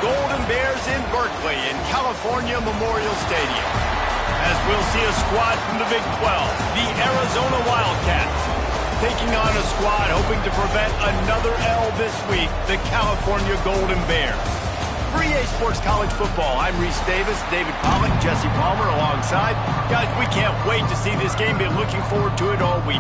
Golden Bears in Berkeley in California Memorial Stadium. As we'll see a squad from the Big 12, the Arizona Wildcats, taking on a squad hoping to prevent another L this week, the California Golden Bears. For EA Sports College Football, I'm Reese Davis, David Pollack, Jesse Palmer alongside. Guys, we can't wait to see this game. Been looking forward to it all week.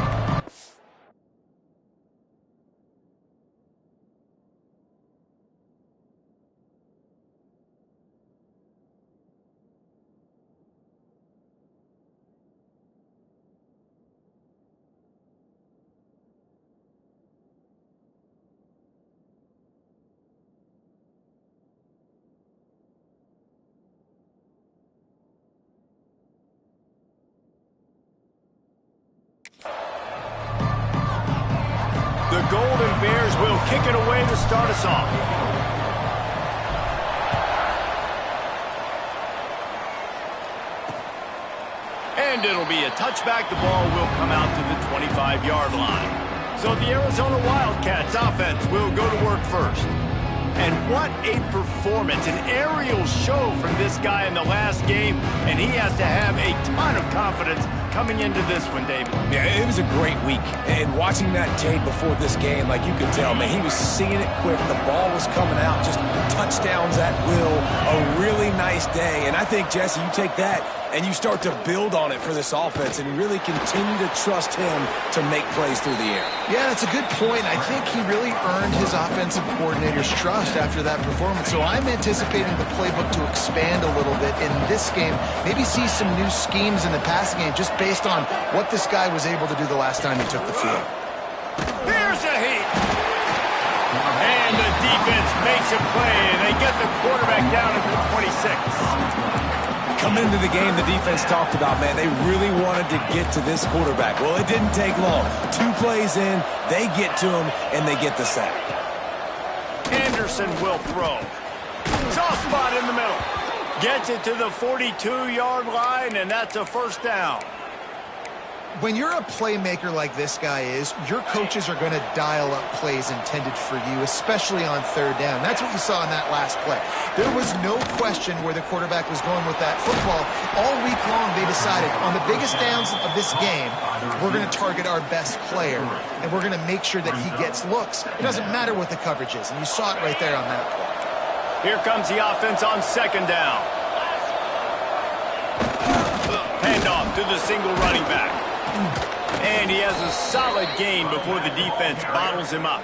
The Golden Bears will kick it away to start us off. And it'll be a touchback. The ball will come out to the 25-yard line. So the Arizona Wildcats offense will go to work first. And what a performance, an aerial show from this guy in the last game, and he has to have a ton of confidence coming into this one, David. Yeah, it was a great week, and watching that tape before this game, like you could tell, man, he was seeing it quick. The ball was coming out, just touchdowns at will. A really nice day, and I think, Jesse, you take that and you start to build on it for this offense and really continue to trust him to make plays through the air. Yeah, that's a good point. I think he really earned his offensive coordinator's trust after that performance. So I'm anticipating the playbook to expand a little bit in this game. Maybe see some new schemes in the passing game just based on what this guy was able to do the last time he took the field. Here's a heat. And the defense makes a play, and they get the quarterback down at the 26. Coming into the game, the defense talked about, man, they really wanted to get to this quarterback. Well, it didn't take long. 2 plays in, they get to him, and they get the sack. Anderson will throw. Soft spot in the middle. Gets it to the 42-yard line, and that's a first down. When you're a playmaker like this guy is, your coaches are going to dial up plays intended for you, especially on third down. That's what you saw in that last play. There was no question where the quarterback was going with that football. All week long, they decided on the biggest downs of this game, we're going to target our best player, and we're going to make sure that he gets looks. It doesn't matter what the coverage is, and you saw it right there on that play. Here comes the offense on second down. Handoff to the single running back. And he has a solid gain before the defense bottles him up.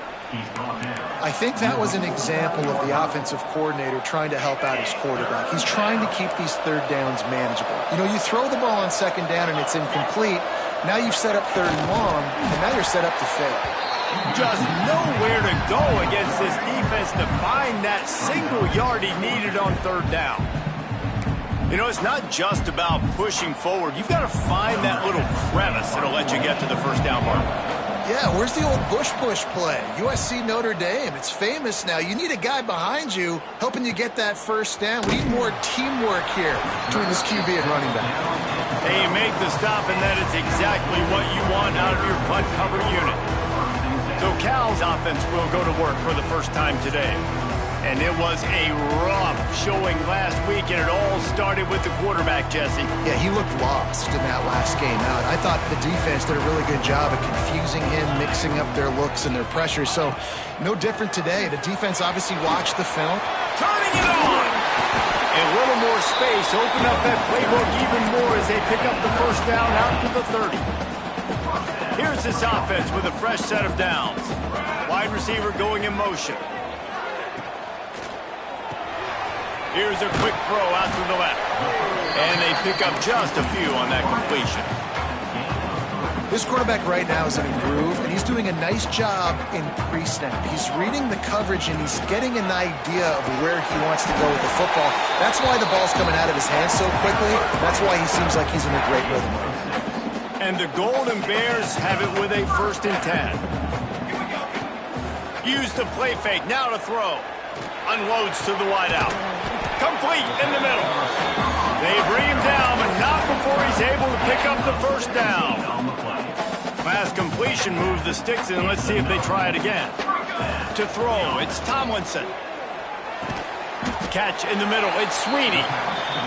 I think that was an example of the offensive coordinator trying to help out his quarterback. He's trying to keep these third downs manageable. You know, you throw the ball on second down and it's incomplete. Now you've set up third and long, and now you're set up to fail. Just nowhere to go against this defense to find that single yard he needed on third down. You know, it's not just about pushing forward. You've got to find that little crevice that'll let you get to the first down mark. Yeah, where's the old bush push play? USC Notre Dame. It's famous now. You need a guy behind you helping you get that first down. We need more teamwork here between this QB and running back. They make the stop, and that is exactly what you want out of your punt cover unit. So Cal's offense will go to work for the first time today. And it was a rough showing last week, and it all started with the quarterback, Jesse. Yeah, he looked lost in that last game out. I thought the defense did a really good job of confusing him, mixing up their looks and their pressure. So no different today. The defense obviously watched the film. Turning it on! A little more space. Open up that playbook even more as they pick up the first down out to the 30. Here's this offense with a fresh set of downs. Wide receiver going in motion. Here's a quick throw out to the left. And they pick up just a few on that completion. This quarterback right now is in a groove, and he's doing a nice job in pre-snap. He's reading the coverage, and he's getting an idea of where he wants to go with the football. That's why the ball's coming out of his hands so quickly. That's why he seems like he's in a great rhythm. And the Golden Bears have it with a 1st and 10. Use the play fake, now to throw. Unloads to the wideout. Complete in the middle. They bring him down, but not before he's able to pick up the first down. Fast completion moves the sticks in. Let's see if they try it again. To throw, it's Tomlinson. catch in the middle. It's Sweeney.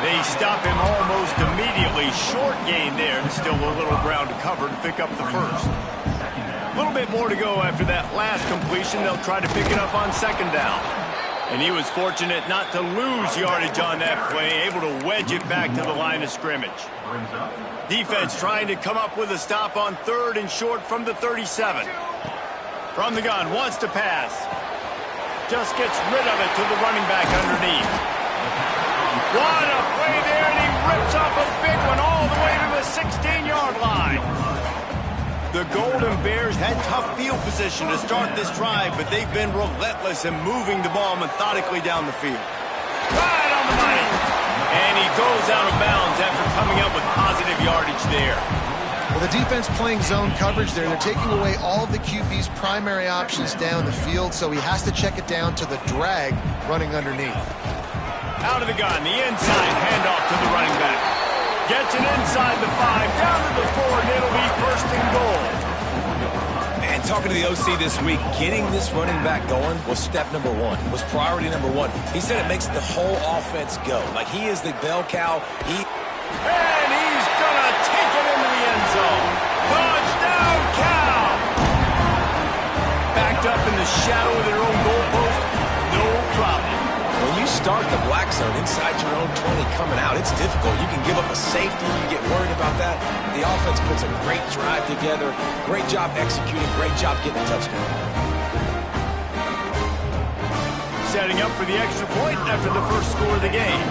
They stop him almost immediately. Short gain there, and still a little ground to cover to pick up the first. A little bit more to go after that last completion. They'll try to pick it up on second down. And he was fortunate not to lose yardage on that play, able to wedge it back to the line of scrimmage. Defense trying to come up with a stop on third and short from the 37. From the gun, wants to pass. Just gets rid of it to the running back underneath. What a play there, and he rips off a big one all the way to the 16-yard line. The Golden Bears had tough field position to start this drive, but they've been relentless in moving the ball methodically down the field. Right on the money. And he goes out of bounds after coming up with positive yardage there. Well, the defense playing zone coverage there. They're taking away all of the QB's primary options down the field, so he has to check it down to the drag running underneath. Out of the gun, the inside handoff to the running back. Gets it inside the 5, down to the 4, and it'll be first and goal. Man, talking to the OC this week, getting this running back going was step number one, was priority number one. He said it makes the whole offense go. Like, he is the bell cow. And he's gonna take it into the end zone. Touchdown, Cow! Backed up in the shadow of their own goalpost, no problem. When you start the black zone inside your own 20 coming out, it's difficult. You can give up a safety. You get worried about that. The offense puts a great drive together. Great job executing. Great job getting a touchdown. Setting up for the extra point after the first score of the game.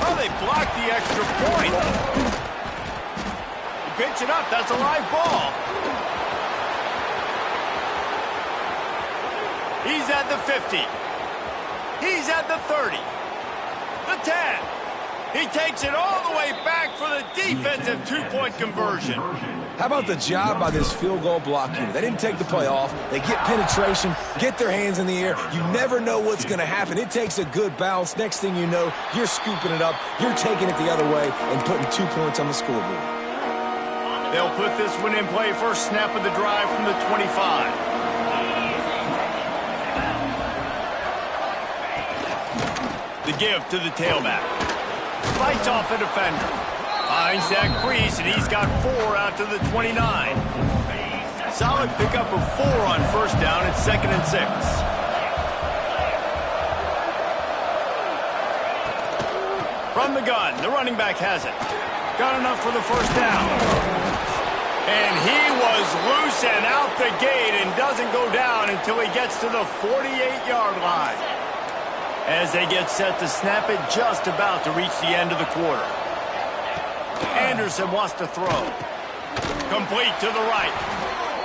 Oh, they blocked the extra point. He picks it up. That's a live ball. He's at the 50. He's at the 30. The 10. He takes it all the way back for the defensive two-point conversion. How about the job by this field goal block unit? They didn't take the play off. They get penetration, get their hands in the air. You never know what's going to happen. It takes a good bounce. Next thing you know, you're scooping it up. You're taking it the other way and putting 2 points on the scoreboard. They'll put this one in play. First snap of the drive from the 25. The give to the tailback. Fights off a defender. Finds that crease, and he's got 4 out to the 29. Solid pickup of 4 on first down. It's 2nd and 6. From the gun, the running back has it. Got enough for the first down. And he was loose and out the gate and doesn't go down until he gets to the 48-yard line. As they get set to snap it, just about to reach the end of the quarter. Anderson wants to throw. Complete to the right.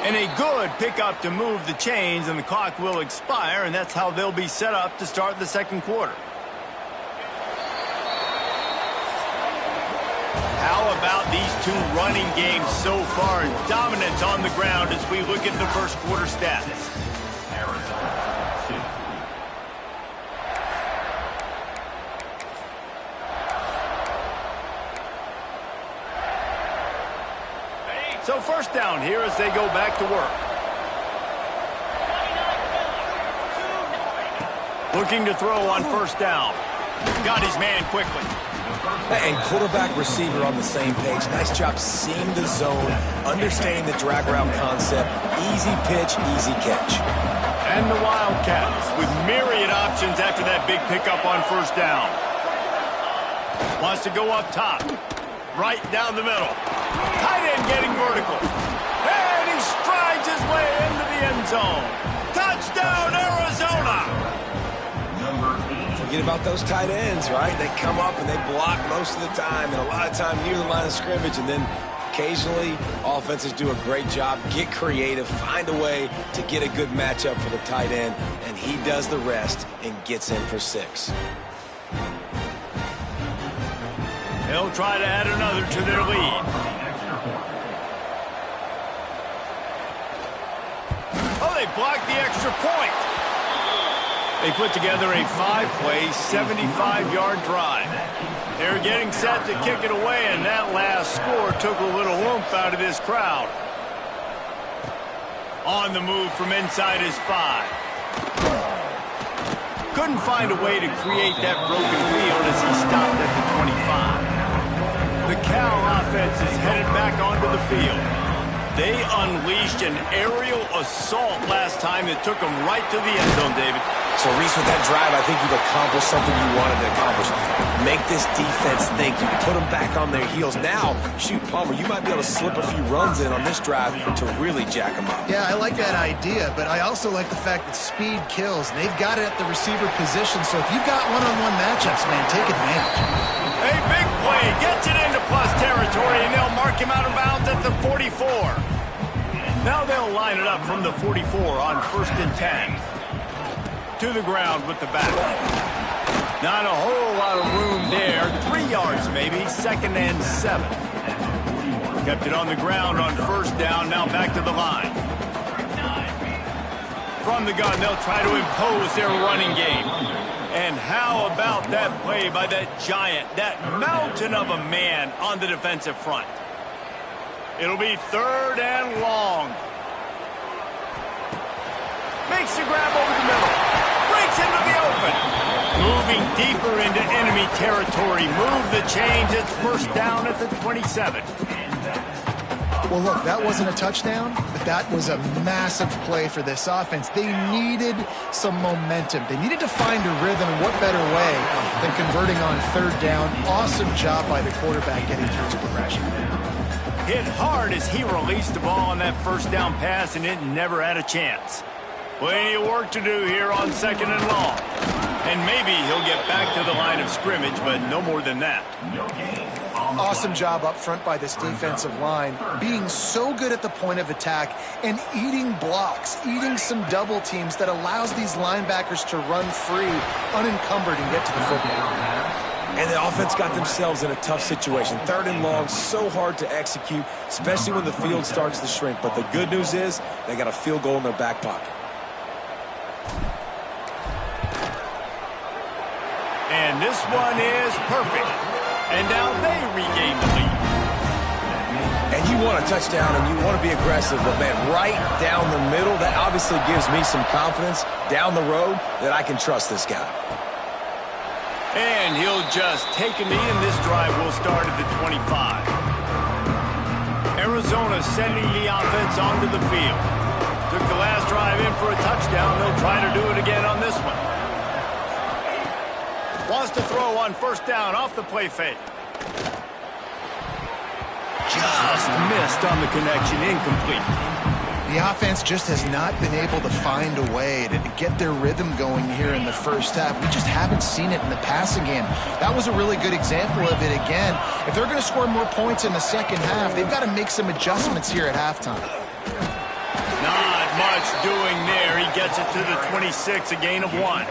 And a good pickup to move the chains, and the clock will expire, and that's how they'll be set up to start the second quarter. How about these two running games so far? Dominance on the ground as we look at the first quarter stats. So first down here as they go back to work. Looking to throw on first down. Got his man quickly. And quarterback receiver on the same page. Nice job seeing the zone, understanding the drag route concept. Easy pitch, easy catch. And the Wildcats with myriad options after that big pickup on first down. Wants to go up top. Right down the middle. Tight end getting vertical. And he strides his way into the end zone. Touchdown, Arizona! Forget about those tight ends, right? They come up and they block most of the time, and a lot of time near the line of scrimmage, and then occasionally offenses do a great job, get creative, find a way to get a good matchup for the tight end, and he does the rest and gets in for 6. They'll try to add another to their lead. Oh, they blocked the extra point. They put together a 5-play, 75-yard drive. They're getting set to kick it away, and that last score took a little oomph out of this crowd. On the move from inside his 5. Couldn't find a way to create that broken field as he stopped at the 25. The Cal offense is headed back onto the field. They unleashed an aerial assault last time that took them right to the end zone, David. So, Reese, with that drive, I think you've accomplished something you wanted to accomplish. Make this defense think. You put them back on their heels. Now, shoot, Palmer, you might be able to slip a few runs in on this drive to really jack them up. Yeah, I like that idea, but I also like the fact that speed kills. They've got it at the receiver position, so if you've got one-on-one matchups, man, take advantage. A big play gets it into plus territory, and they'll mark him out of bounds at the 44. Now they'll line it up from the 44 on 1st and 10. To the ground with the back. Not a whole lot of room there. 3 yards maybe, 2nd and 7. Kept it on the ground on 1st down, now back to the line. From the gun, they'll try to impose their running game. And how about that play by that giant, that mountain of a man on the defensive front? It'll be 3rd and long. Makes the grab over the middle. Breaks into the open. Moving deeper into enemy territory. Move the chains. It's 1st down at the 27. Well, look, that wasn't a touchdown, but that was a massive play for this offense. They needed some momentum. They needed to find a rhythm, and what better way than converting on 3rd down. Awesome job by the quarterback getting through his progression. Hit hard as he released the ball on that 1st down pass, and it never had a chance. Plenty of work to do here on 2nd and long. And maybe he'll get back to the line of scrimmage, but no more than that. Awesome job up front by this defensive line, being so good at the point of attack and eating blocks, eating some double teams that allows these linebackers to run free, unencumbered, and get to the football. And the offense got themselves in a tough situation. 3rd and long, so hard to execute, especially when the field starts to shrink. But the good news is they got a field goal in their back pocket. And this one is perfect. And now they regain the lead. And you want a touchdown and you want to be aggressive, but, man, right down the middle, that obviously gives me some confidence down the road that I can trust this guy. And he'll just take a knee, and this drive will start at the 25. Arizona sending the offense onto the field. Took the last drive in for a touchdown. They'll try to do it again on this one. Wants to throw on 1st down off the play fake. Just missed on the connection, incomplete. The offense just has not been able to find a way to get their rhythm going here in the 1st half. We just haven't seen it in the passing game. That was a really good example of it again. If they're going to score more points in the 2nd half, they've got to make some adjustments here at halftime. Not much doing there. He gets it to the 26, a gain of 1.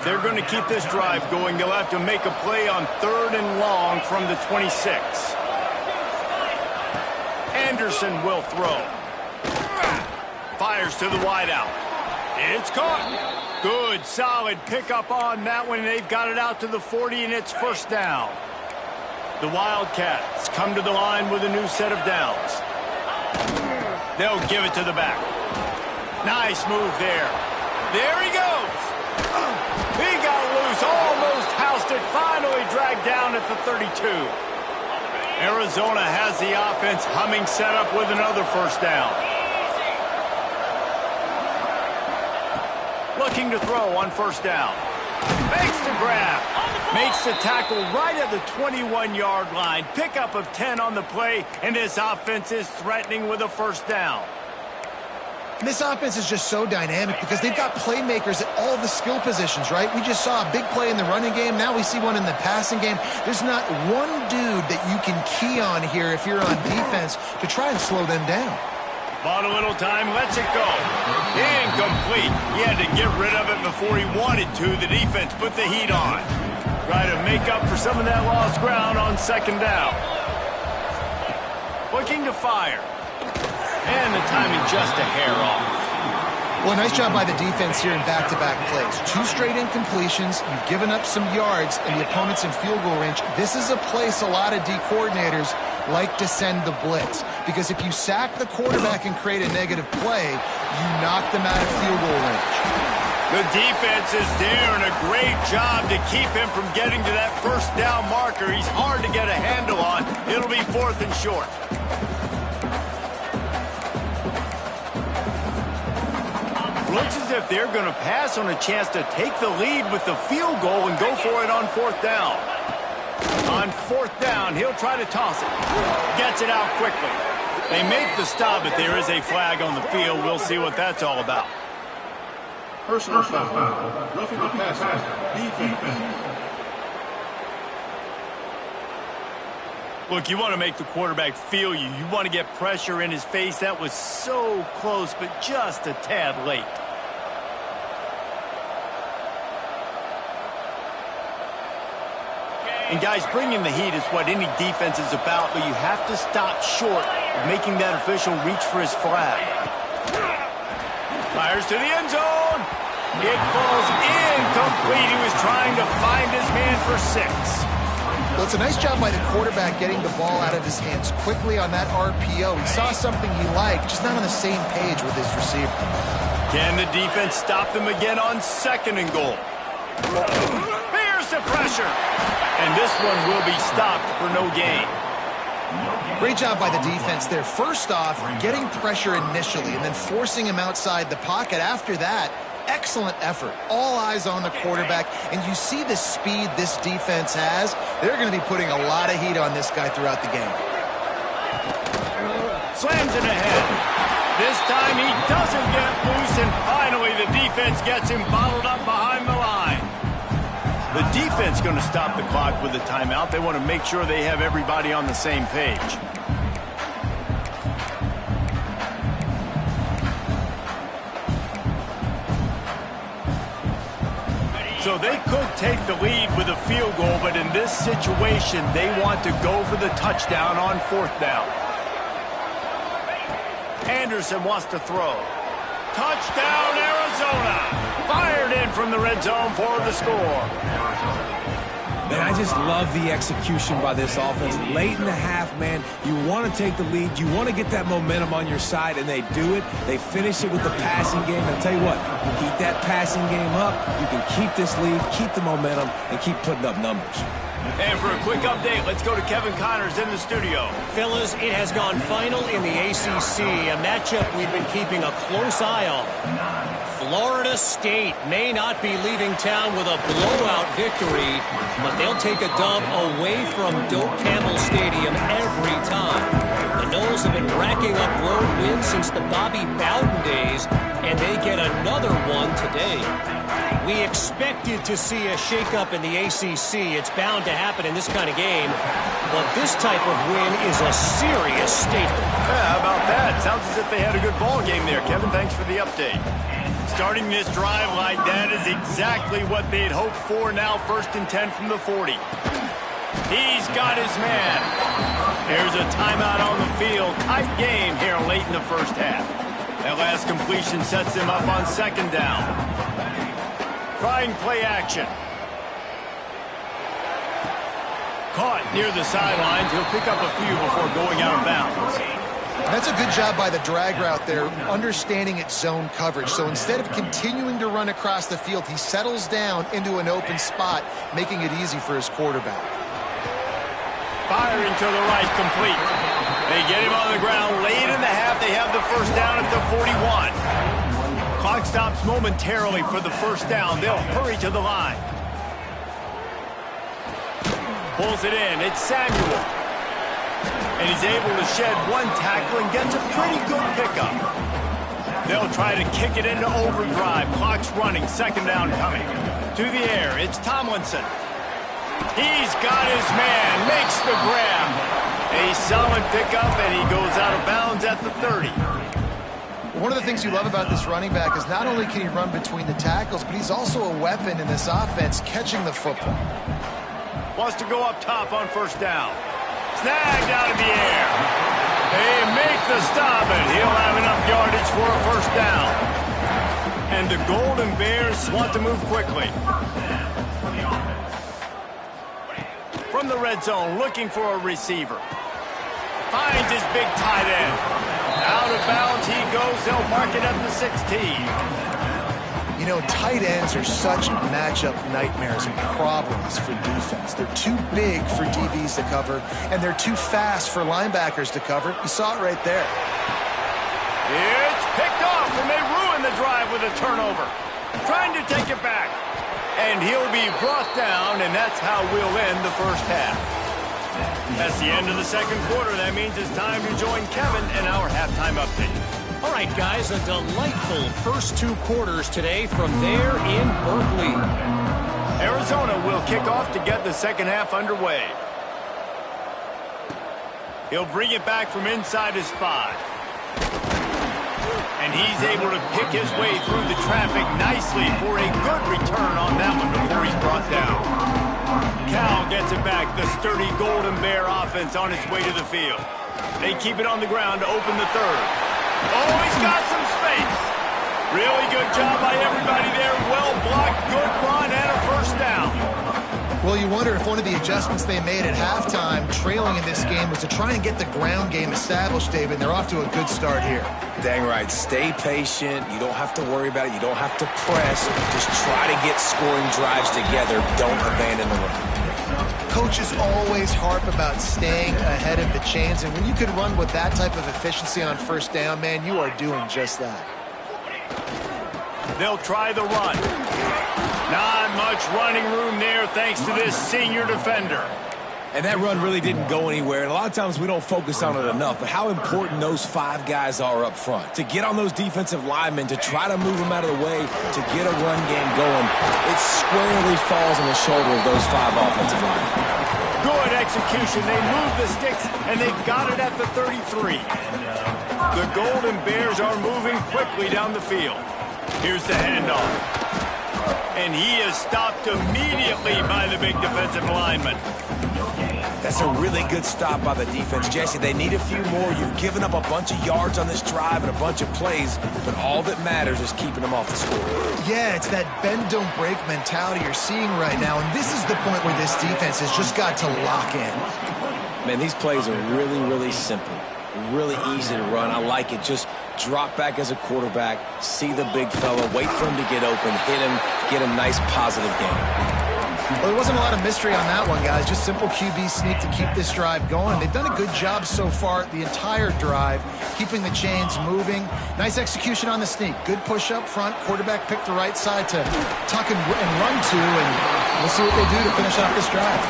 They're going to keep this drive going. They'll have to make a play on 3rd and long from the 26. Anderson will throw. Fires to the wideout. It's caught. Good, solid pickup on that one. They've got it out to the 40, and it's 1st down. The Wildcats come to the line with a new set of downs. They'll give it to the back. Nice move there. There he goes. He got loose, almost housed it, finally dragged down at the 32. Arizona has the offense humming, set up with another 1st down. Looking to throw on 1st down. Makes the grab. Makes the tackle right at the 21-yard line. Pickup of 10 on the play, and this offense is threatening with a 1st down. This offense is just so dynamic because they've got playmakers at all the skill positions, right? We just saw a big play in the running game. Now we see one in the passing game. There's not one dude that you can key on here if you're on defense to try and slow them down. Bought a little time, lets it go. Incomplete. He had to get rid of it before he wanted to. The defense put the heat on. Try to make up for some of that lost ground on 2nd down. Looking to fire. And the timing just a hair off. Well, nice job by the defense here in back-to-back plays. 2 straight incompletions. You've given up some yards, and the opponent's in field goal range. This is a place a lot of D coordinators like to send the blitz, because if you sack the quarterback and create a negative play, you knock them out of field goal range. The defense is there, and a great job to keep him from getting to that first down marker. He's hard to get a handle on. It'll be 4th and short. Looks as if they're going to pass on a chance to take the lead with the field goal and go for it on 4th down. On 4th down, he'll try to toss it. Gets it out quickly. They make the stop, but there is a flag on the field. We'll see what that's all about. Personal foul. Roughing the passer. Defense. Look, you want to make the quarterback feel you. You want to get pressure in his face. That was so close, but just a tad late. And guys, bringing the heat is what any defense is about, but you have to stop short of making that official reach for his flag. Fires to the end zone. It falls incomplete. He was trying to find his man for 6. Well, it's a nice job by the quarterback getting the ball out of his hands quickly on that RPO. He saw something he liked, just not on the same page with his receiver. Can the defense stop them again on 2nd and goal? Here's the pressure. And this one will be stopped for no gain. Great job by the defense there. First off, getting pressure initially and then forcing him outside the pocket. After that, excellent effort. All eyes on the quarterback. And you see the speed this defense has. They're going to be putting a lot of heat on this guy throughout the game. Slams it ahead. This time he doesn't get loose, and finally the defense gets him bottled up behind the line. The defense going to stop the clock with a timeout. They want to make sure they have everybody on the same page. So they could take the lead with a field goal, but in this situation, they want to go for the touchdown on 4th down. Anderson wants to throw. Touchdown, Arizona! Fired in from the red zone for the score. Man, I just love the execution by this offense. Late in the half, man, you want to take the lead. You want to get that momentum on your side, and they do it. They finish it with the passing game. I'll tell you what, keep that passing game up. You can keep this lead, keep the momentum, and keep putting up numbers. And for a quick update, let's go to Kevin Connors in the studio. Fellas, it has gone final in the ACC, a matchup we've been keeping a close eye on. Florida State may not be leaving town with a blowout victory, but they'll take a dub away from Doak Campbell Stadium every time. The Noles have been racking up road wins since the Bobby Bowden days, and they get another one today. We expected to see a shakeup in the ACC. It's bound to happen in this kind of game, but this type of win is a serious statement. Yeah, how about that? Sounds as if they had a good ball game there. Kevin, thanks for the update. Starting this drive like that is exactly what they'd hoped for. Now 1st and 10 from the 40. He's got his man. There's a timeout on the field. Tight game here late in the first half. That last completion sets him up on 2nd down. Trying play action. Caught near the sidelines. He'll pick up a few before going out of bounds. That's a good job by the drag route there, understanding its zone coverage. So instead of continuing to run across the field, he settles down into an open spot, making it easy for his quarterback. Firing to the right, complete. They get him on the ground late in the half. They have the first down at the 41. Clock stops momentarily for the first down. They'll hurry to the line. Pulls it in. It's Samuel. And he's able to shed one tackle and gets a pretty good pickup. They'll try to kick it into overdrive. Clock's running. 2nd down coming. To the air. It's Tomlinson. He's got his man. Makes the grab. A solid pickup, and he goes out of bounds at the 30. One of the things you love about this running back is not only can he run between the tackles, but he's also a weapon in this offense, catching the football. Wants to go up top on 1st down. Snagged out of the air. They make the stop, and he'll have enough yardage for a 1st down. And the Golden Bears want to move quickly. From the red zone, looking for a receiver. finds his big tight end. Out of bounds he goes. They'll mark it at the 16. You know, tight ends are such matchup nightmares and problems for defense. They're too big for DBs to cover, and they're too fast for linebackers to cover. You saw it right there. It's picked off, and they ruin the drive with a turnover. Trying to take it back. And he'll be brought down, and that's how we'll end the first half. That's the end of the second quarter. That means it's time to join Kevin in our halftime update. All right, guys, a delightful first 2 quarters today from there in Berkeley. Arizona will kick off to get the second half underway. He'll bring it back from inside his 5. And he's able to pick his way through the traffic nicely for a good return on that one before he's brought down. Cal gets it back, the sturdy Golden Bear offense on its way to the field. They keep it on the ground to open the third. Oh, he's got some space. Really good job by everybody there. Well blocked, good run, and a first down. Well, you wonder if one of the adjustments they made at halftime, trailing in this game, was to try and get the ground game established, David. They're off to a good start here. Dang right. Stay patient. You don't have to worry about it. You don't have to press. Just try to get scoring drives together. Don't abandon the run. Coaches always harp about staying ahead of the chains, and when you can run with that type of efficiency on first down, man, you are doing just that. They'll try the run. Not much running room there thanks to this senior defender. And that run really didn't go anywhere. And a lot of times we don't focus on it enough, but how important those 5 guys are up front. To get on those defensive linemen, to try to move them out of the way, to get a run game going, it squarely falls on the shoulder of those 5 offensive linemen. Good execution. They move the sticks, and they've got it at the 33. The Golden Bears are moving quickly down the field. Here's the handoff. And he is stopped immediately by the big defensive lineman. That's a really good stop by the defense, Jesse. They need a few more. You've given up a bunch of yards on this drive and a bunch of plays, but all that matters is keeping them off the score. Yeah, it's that bend, don't break mentality you're seeing right now, and this is the point where this defense has just got to lock in. Man, these plays are really, really simple. Really easy to run. I like it. Just drop back as a quarterback, see the big fella, wait for him to get open, hit him, get a nice positive game. Well, there wasn't a lot of mystery on that one, guys. Just simple QB sneak to keep this drive going. They've done a good job so far the entire drive, keeping the chains moving. Nice execution on the sneak. Good push up front. Quarterback picked the right side to tuck and run to, and we'll see what they do to finish off this drive.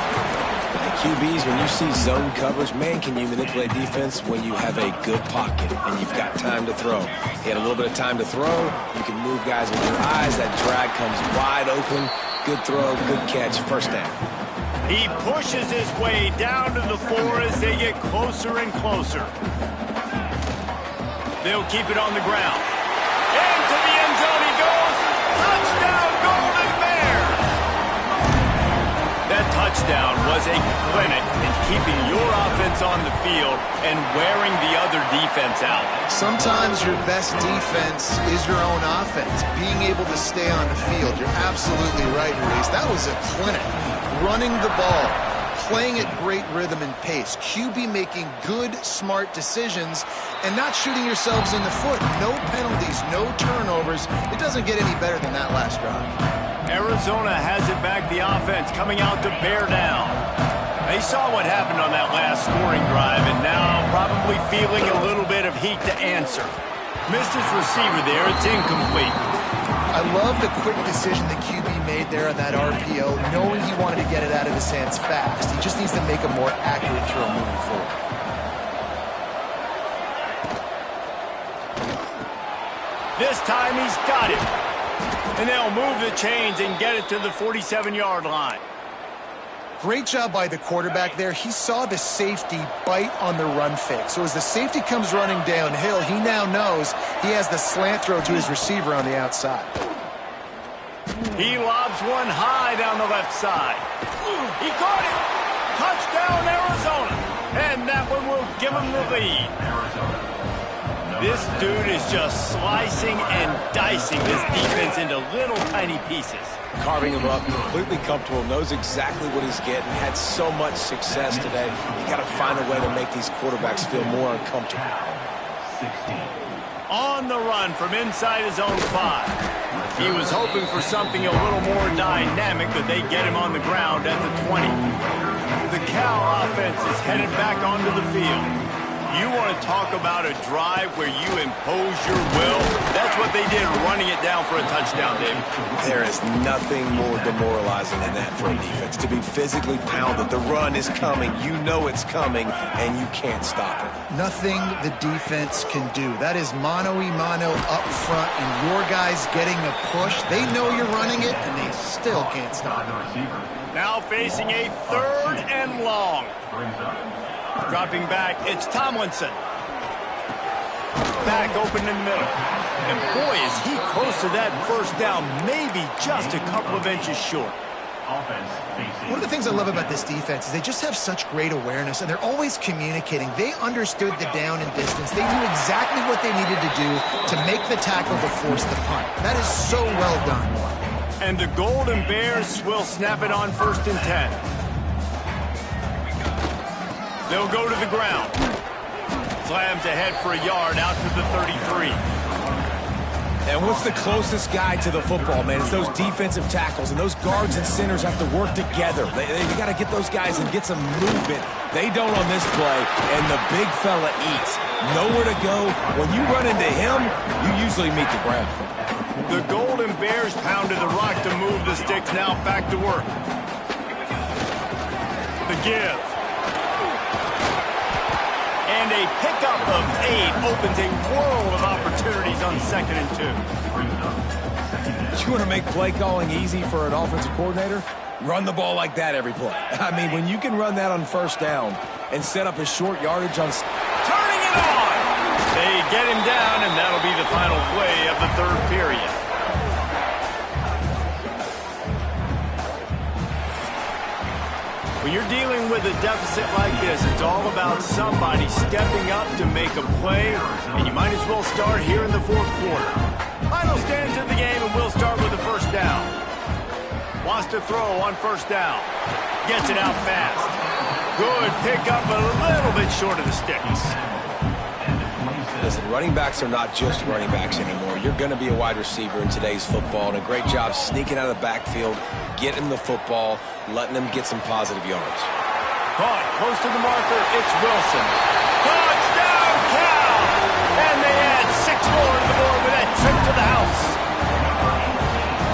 QBs, when you see zone coverage, man, can you manipulate defense when you have a good pocket and you've got time to throw. He had a little bit of time to throw. You can move guys with your eyes. That drag comes wide open. Good throw, good catch, first down. He pushes his way down to the floor as they get closer and closer. They'll keep it on the ground. Into the end zone he goes. Touchdown, Golden Bears! That touchdown was a clinic in keeping your offense on the field and wearing the other defense out. Sometimes your best defense is your own offense, being able to stay on the field. You're absolutely right, Reese. That was a clinic. Running the ball, playing at great rhythm and pace, QB making good, smart decisions, and not shooting yourselves in the foot. No penalties, no turnovers. It doesn't get any better than that last drive. Arizona has it back, the offense coming out to bear down. They saw what happened on that last scoring drive, and now probably feeling a little bit of heat to answer. Missed his receiver there. It's incomplete. I love the quick decision the QB made there on that RPO, knowing he wanted to get it out of his hands fast. He just needs to make a more accurate throw moving forward. This time he's got it. And they'll move the chains and get it to the 47-yard line. Great job by the quarterback there. He saw the safety bite on the run fake. So as the safety comes running downhill, he now knows he has the slant throw to his receiver on the outside. He lobs one high down the left side. He caught it. Touchdown, Arizona. And that one will give him the lead. This dude is just slicing and dicing this defense into little tiny pieces. Carving him up, completely comfortable, knows exactly what he's getting, had so much success today. You got to find a way to make these quarterbacks feel more uncomfortable. On the run from inside his own 5. He was hoping for something a little more dynamic, but they get him on the ground at the 20. The Cal offense is headed back onto the field. You want to talk about a drive where you impose your will? That's what they did, running it down for a touchdown, David. There is nothing more demoralizing than that for a defense. To be physically pounded, the run is coming, you know it's coming, and you can't stop it. Nothing the defense can do. That is mano-a-mano up front, and your guys getting a push. They know you're running it, and they still can't stop it. Now facing a 3rd and long. Dropping back, it's Tomlinson. Back open in the middle. And boy, is he close to that first down, maybe just a couple of inches short. One of the things I love about this defense is they just have such great awareness, and they're always communicating. They understood the down and distance. They knew exactly what they needed to do to make the tackle to force the punt. That is so well done. And the Golden Bears will snap it on 1st and 10. They'll go to the ground. Slams ahead for a yard out to the 33. And what's the closest guy to the football, man? It's those defensive tackles, and those guards and centers have to work together. They got to get those guys and get some movement. They don't on this play, and the big fella eats. Nowhere to go. When you run into him, you usually meet the ground. The Golden Bears pounded the rock to move the sticks. Now back to work. The give. And a pickup of 8 opens a world of opportunities on 2nd and 2. You want to make play calling easy for an offensive coordinator? Run the ball like that every play. I mean, when you can run that on 1st down and set up a short yardage on... Turning it on! They get him down, and that'll be the final play of the 3rd period. When you're dealing with a deficit like this, it's all about somebody stepping up to make a play, and you might as well start here in the 4th quarter. Final stands of the game, and we'll start with the 1st down. Wants to throw on 1st down. Gets it out fast. Good pickup, but a little bit short of the sticks. Listen, running backs are not just running backs anymore. You're going to be a wide receiver in today's football, and a great job sneaking out of the backfield, getting the football, letting them get some positive yards. Caught close to the marker, it's Wilson. Touchdown, Cal! And they add 6 more to the board with that trip to the house.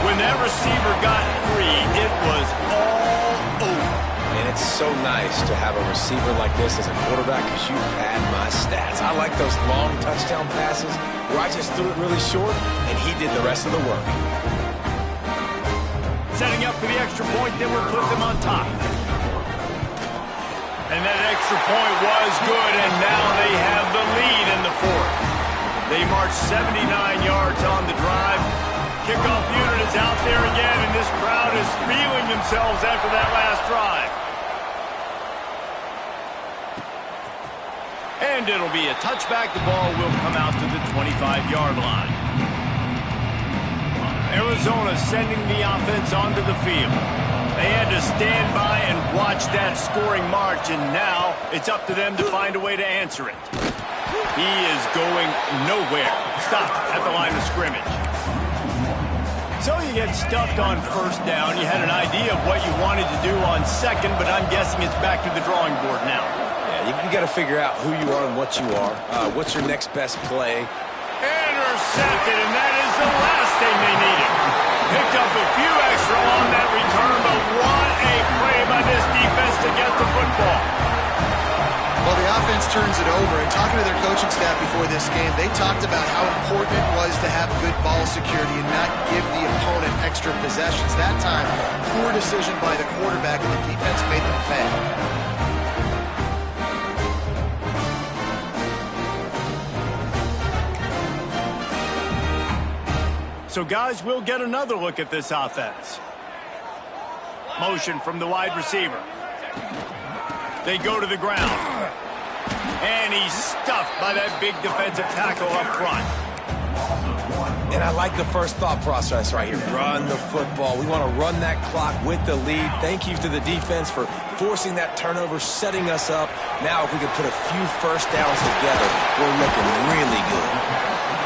When that receiver got free, it was all over. And it's so nice to have a receiver like this as a quarterback because you pad my stats. I like those long touchdown passes where I just threw it really short and he did the rest of the work. Setting up for the extra point, then we'll put them on top. And that extra point was good, and now they have the lead in the 4th. They march 79 yards on the drive. Kickoff unit is out there again, and this crowd is feeling themselves after that last drive. And it'll be a touchback. The ball will come out to the 25-yard line. Arizona sending the offense onto the field. They had to stand by and watch that scoring march, and now it's up to them to find a way to answer it. He is going nowhere. Stop at the line of scrimmage. So you get stuffed on 1st down. You had an idea of what you wanted to do on 2nd, but I'm guessing it's back to the drawing board now. Yeah, you got to figure out who you are and what you are. What's your next best play? Intercepted, and that is the last thing they needed. Picked up a few extra on that return, but what a play by this defense to get the football. Well, the offense turns it over, and talking to their coaching staff before this game, they talked about how important it was to have good ball security and not give the opponent extra possessions. That time, poor decision by the quarterback, and the defense made them pay. So, guys, we'll get another look at this offense. Motion from the wide receiver. They go to the ground. And he's stuffed by that big defensive tackle up front. And I like the first thought process right here. Run the football. We want to run that clock with the lead. Thank you to the defense for forcing that turnover, setting us up. Now if we could put a few first downs together, we're looking really good.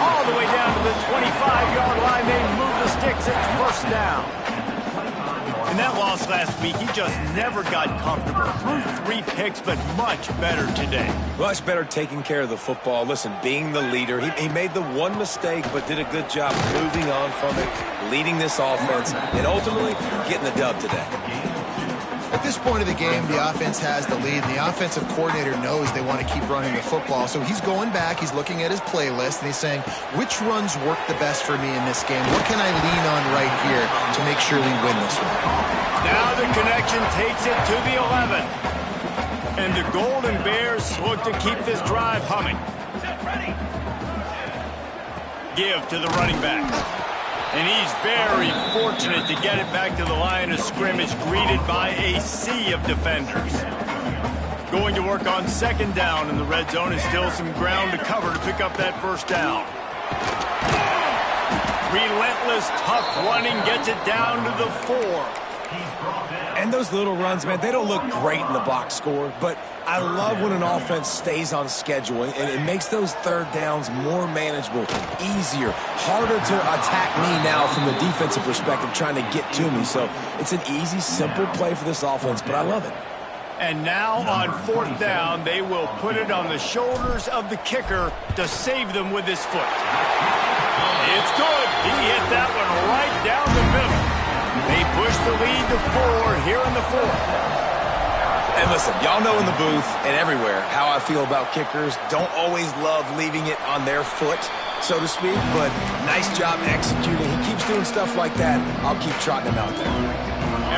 All the way down to the 25-yard line, they move the sticks at first down. In that loss last week, he just never got comfortable. Threw 3 picks, but much better today. Much better taking care of the football. Listen, being the leader, he made the one mistake, but did a good job moving on from it, leading this offense, and ultimately getting the dub today. At this point of the game, the offense has the lead, and the offensive coordinator knows they want to keep running the football. So he's going back, he's looking at his playlist, and he's saying, which runs work the best for me in this game? What can I lean on right here to make sure we win this one? Now the connection takes it to the 11. And the Golden Bears look to keep this drive humming. Give to the running back. And he's very fortunate to get it back to the line of scrimmage, greeted by a sea of defenders. Going to work on second down in the red zone, is still some ground to cover to pick up that first down. Relentless, tough running gets it down to the 4. And those little runs, man, they don't look great in the box score, but I love when an offense stays on schedule, and it makes those third downs more manageable, easier, harder to attack me now from the defensive perspective trying to get to me. So it's an easy, simple play for this offense, but I love it. And now on fourth down, they will put it on the shoulders of the kicker to save them with his foot. It's good. He hit that one right down the middle. They push the lead to 4 here in the 4th. And listen, y'all know in the booth and everywhere how I feel about kickers. Don't always love leaving it on their foot, so to speak, but nice job executing. He keeps doing stuff like that. I'll keep trotting him out there.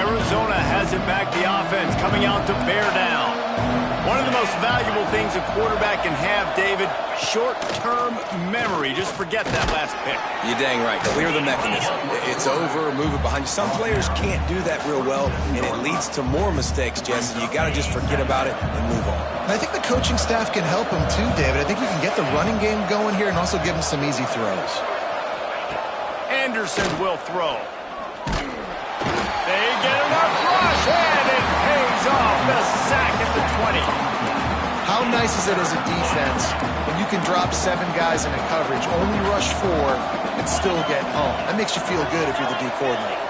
Arizona has it back, the offense coming out to bear down. One of the most valuable things a quarterback can have, David, short-term memory. Just forget that last pick. You're dang right. Clear the mechanism. It's over, move it behind you. Some players can't do that real well, and it leads to more mistakes, Jesse. You got to just forget about it and move on. And I think the coaching staff can help him too, David. I think you can get the running game going here and also give him some easy throws. Anderson will throw. They get enough rush, and it pays off. The sack at the 20. How nice is it as a defense when you can drop 7 guys in a coverage, only rush 4, and still get home? That makes you feel good if you're the D coordinator.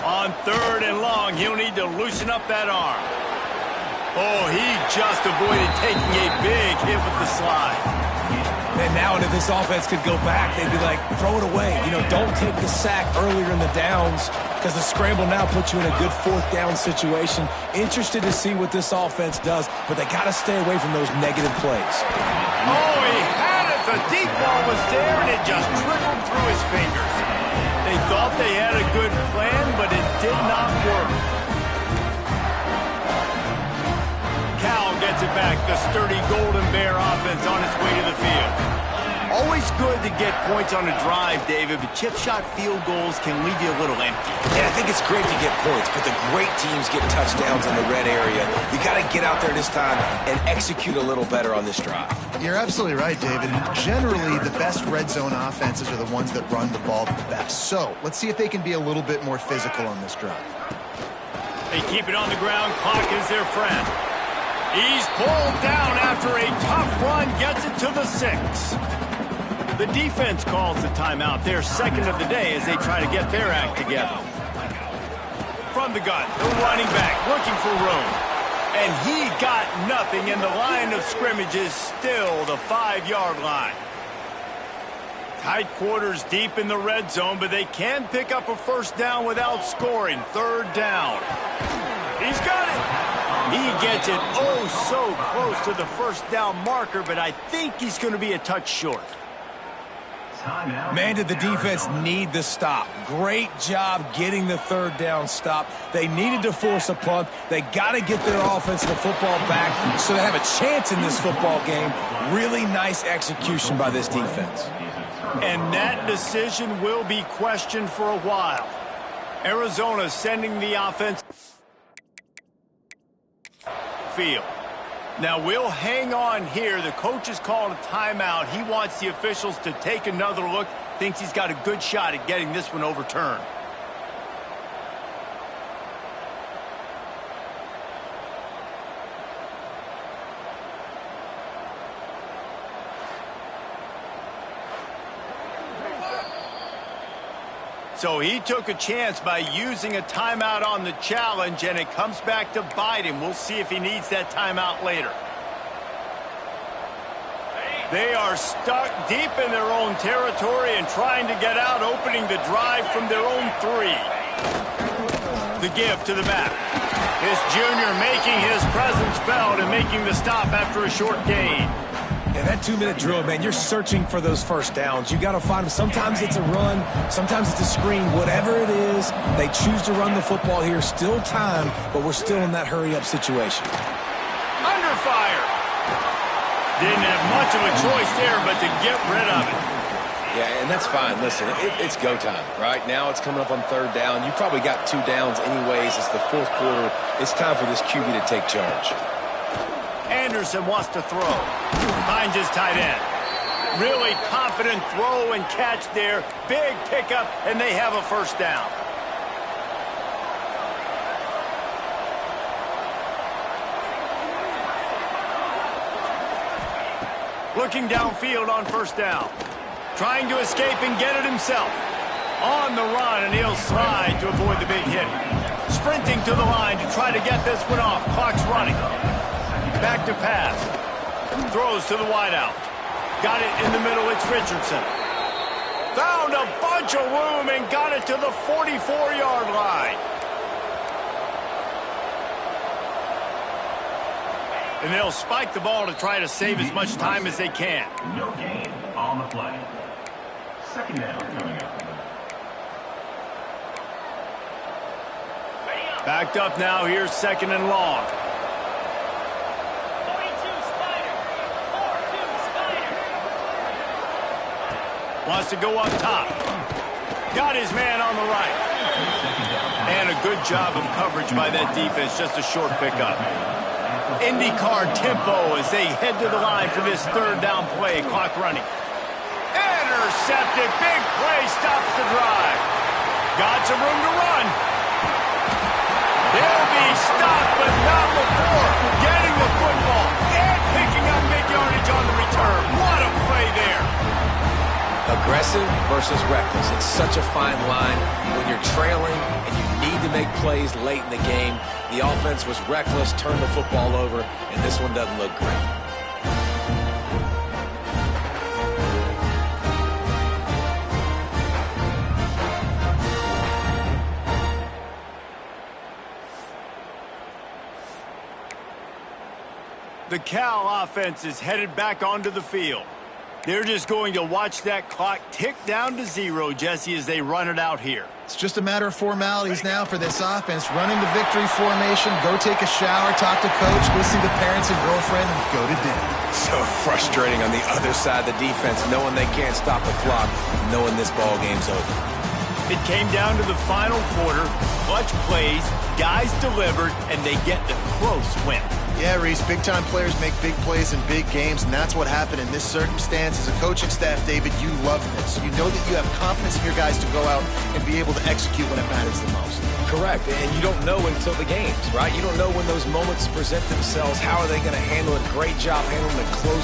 On 3rd and long, he'll need to loosen up that arm. Oh, he just avoided taking a big hit with the slide. And now, if this offense could go back, they'd be like, throw it away. You know, don't take the sack earlier in the downs, because the scramble now puts you in a good 4th down situation. Interested to see what this offense does, but they got to stay away from those negative plays. Oh, he had it. The deep ball was there, and it just trickled through his fingers. They thought they had a good plan, but it did not work. Cal gets it back. The sturdy Golden Bear offense on its way to the field. Always good to get points on a drive, David, but chip shot field goals can leave you a little empty. Yeah, I think it's great to get points, but the great teams get touchdowns in the red area. You got to get out there this time and execute a little better on this drive. You're absolutely right, David. Generally, the best red zone offenses are the ones that run the ball the best. So let's see if they can be a little bit more physical on this drive. They keep it on the ground. Clock is their friend. He's pulled down after a tough run, gets it to the 6. The defense calls the timeout, their second of the day, as they try to get their act together. From the gun, the running back looking for room. And he got nothing, and the line of scrimmage is still the 5-yard line. Tight quarters deep in the red zone, but they can pick up a first down without scoring. 3rd down. He's got it. He gets it oh so close to the first down marker, but I think he's going to be a touch short. Man, did the defense need the stop. Great job getting the 3rd down stop. They needed to force a punt. They got to get their offensive football back so they have a chance in this football game. Really nice execution by this defense. And that decision will be questioned for a while. Arizona sending the offense field. Now we'll hang on here. The coach has called a timeout. He wants the officials to take another look. Thinks he's got a good shot at getting this one overturned. So he took a chance by using a timeout on the challenge, and it comes back to bite him. We'll see if he needs that timeout later. They are stuck deep in their own territory and trying to get out, opening the drive from their own 3. The give to the back. This junior making his presence felt and making the stop after a short gain. And that 2-minute drill, man, you're searching for those first downs. You got to find them. Sometimes it's a run. Sometimes it's a screen. Whatever it is, they choose to run the football here. Still time, but we're still in that hurry-up situation. Under fire. Didn't have much of a choice there, but to get rid of it. Yeah, and that's fine. Listen, it's go time, right? Now it's coming up on 3rd down. You probably got 2 downs anyways. It's the 4th quarter. It's time for this QB to take charge. Anderson wants to throw. Finds his tight end. Really confident throw and catch there. Big pickup, and they have a first down. Looking downfield on first down. Trying to escape and get it himself. On the run, and he'll slide to avoid the big hit. Sprinting to the line to try to get this one off. Clock's running. Back to pass. Throws to the wideout. Got it in the middle. It's Richardson. Found a bunch of room and got it to the 44-yard line. And they'll spike the ball to try to save as much time as they can. No gain on the play. 2nd down coming up. Backed up now. Here's 2nd and long. Wants to go up top. Got his man on the right. And a good job of coverage by that defense. Just a short pickup. IndyCar tempo as they head to the line for this 3rd down play. Clock running. Intercepted. Big play. Stops the drive. Got some room to run. They'll be stopped, but not before getting the football and picking up big yardage on the return. What a play there. Aggressive versus reckless. It's such a fine line when you're trailing and you need to make plays late in the game. The offense was reckless, turned the football over, and this one doesn't look great. The Cal offense is headed back onto the field. They're just going to watch that clock tick down to 0, Jesse, as they run it out here. It's just a matter of formalities now for this offense. Run into victory formation, go take a shower, talk to coach, go see the parents and girlfriend, and go to dinner. So frustrating on the other side of the defense, knowing they can't stop the clock, knowing this ball game's over. It came down to the final quarter. Clutch plays, guys delivered, and they get the close win. Yeah, Reese, big-time players make big plays in big games, and that's what happened in this circumstance. As a coaching staff, David, you love this. You know that you have confidence in your guys to go out and be able to execute when it matters the most. Correct, and you don't know until the games, right? You don't know when those moments present themselves. How are they going to handle it? Great job handling the close